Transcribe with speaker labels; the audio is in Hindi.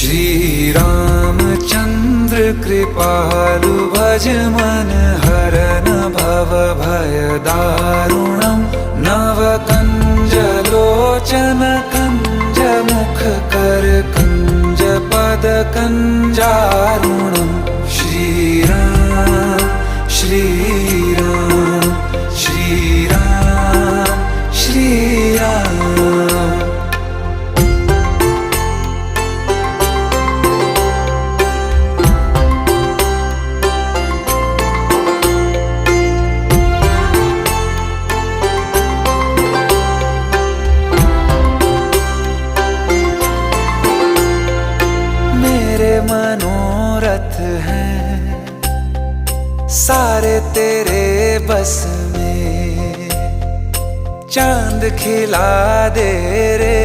Speaker 1: श्री रामचंद्र कृपालु भज मन हरन भव भय दारुणम नव कंज लोचन कंज मुख कर कंज पद कंजारुणम श्री राम श्री राम श्री राम श्री राम। मेरे मनोरथ हैं सारे तेरे बस में, चांद खिला दे रे